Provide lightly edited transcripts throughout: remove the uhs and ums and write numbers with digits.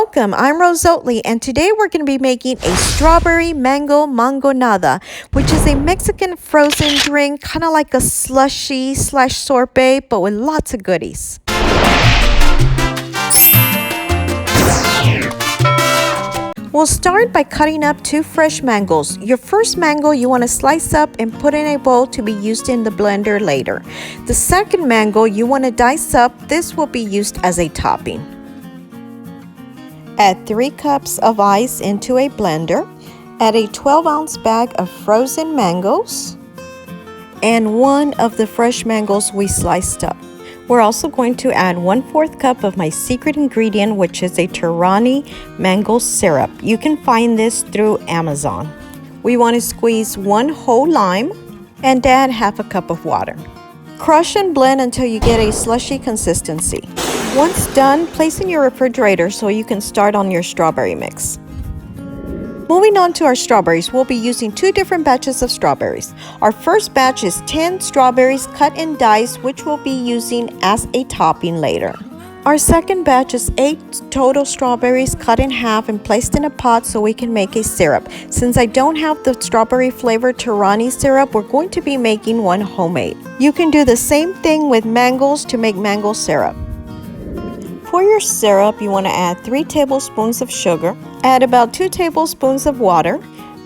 Welcome, I'm Oatley, and today we're going to be making a strawberry mango mangonada, which is a Mexican frozen drink, kind of like a slushy / sorbet, but with lots of goodies. We'll start by cutting up 2 fresh mangoes. Your first mango you want to slice up and put in a bowl to be used in the blender later. The second mango you want to dice up. This will be used as a topping. Add 3 cups of ice into a blender. Add a 12-ounce bag of frozen mangoes and 1 of the fresh mangoes we sliced up. We're also going to add 1/4 cup of my secret ingredient, which is a Torani mango syrup. You can find this through Amazon. We want to squeeze 1 whole lime and add 1/2 cup of water. Crush and blend until you get a slushy consistency. Once done, place in your refrigerator so you can start on your strawberry mix. Moving on to our strawberries, we'll be using 2 different batches of strawberries. Our first batch is 10 strawberries cut in dice, which we'll be using as a topping later. Our second batch is 8 total strawberries cut in half and placed in a pot so we can make a syrup. Since I don't have the strawberry flavored Torani syrup, we're going to be making one homemade. You can do the same thing with mangoes to make mango syrup. For your syrup, you want to add 3 tablespoons of sugar, add about 2 tablespoons of water,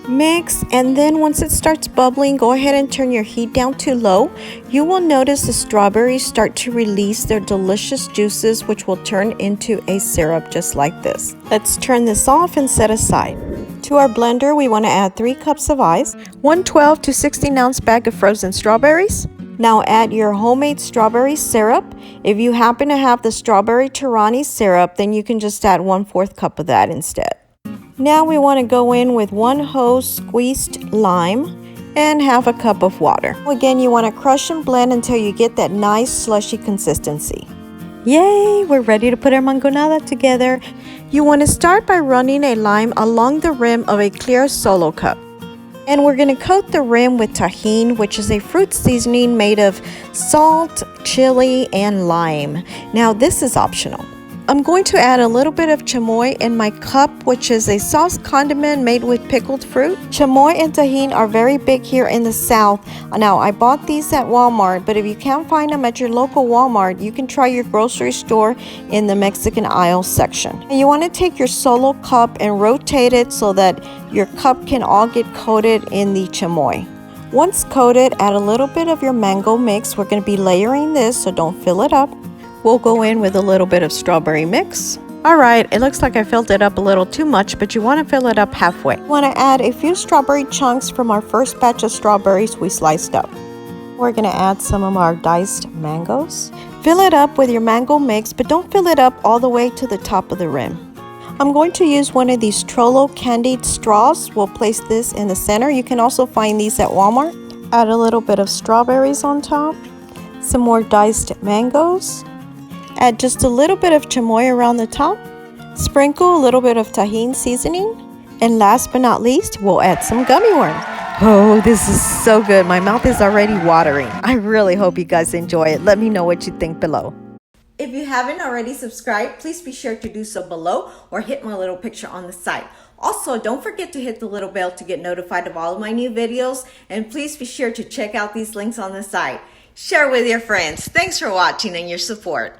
mix, and then once it starts bubbling, go ahead and turn your heat down to low. You will notice the strawberries start to release their delicious juices, which will turn into a syrup just like this. Let's turn this off and set aside. To our blender, we want to add 3 cups of ice, 1 12 to 16 ounce bag of frozen strawberries. Now add your homemade strawberry syrup. If you happen to have the strawberry Torani syrup, then you can just add 1/4 cup of that instead. Now we want to go in with 1 whole squeezed lime and 1/2 cup of water. Again, you want to crush and blend until you get that nice slushy consistency. Yay! We're ready to put our mangonada together. You want to start by running a lime along the rim of a clear solo cup. And we're going to coat the rim with Tajin, which is a fruit seasoning made of salt, chili, and lime. Now this is optional. I'm going to add a little bit of chamoy in my cup, which is a sauce condiment made with pickled fruit. Chamoy and Tajin are very big here in the South. Now, I bought these at Walmart, but if you can't find them at your local Walmart, you can try your grocery store in the Mexican aisle section. And you want to take your solo cup and rotate it so that your cup can all get coated in the chamoy. Once coated, add a little bit of your mango mix. We're going to be layering this, so don't fill it up. We'll go in with a little bit of strawberry mix. Alright, it looks like I filled it up a little too much, but you want to fill it up halfway. You want to add a few strawberry chunks from our first batch of strawberries we sliced up. We're going to add some of our diced mangoes. Fill it up with your mango mix, but don't fill it up all the way to the top of the rim. I'm going to use one of these Trollo candied straws. We'll place this in the center. You can also find these at Walmart. Add a little bit of strawberries on top. Some more diced mangoes. Add just a little bit of chamoy around the top. Sprinkle a little bit of Tajin seasoning. And last but not least, we'll add some gummy worm. Oh, this is so good. My mouth is already watering. I really hope you guys enjoy it. Let me know what you think below. If you haven't already subscribed, please be sure to do so below or hit my little picture on the side. Also, don't forget to hit the little bell to get notified of all of my new videos. And please be sure to check out these links on the side. Share with your friends. Thanks for watching and your support.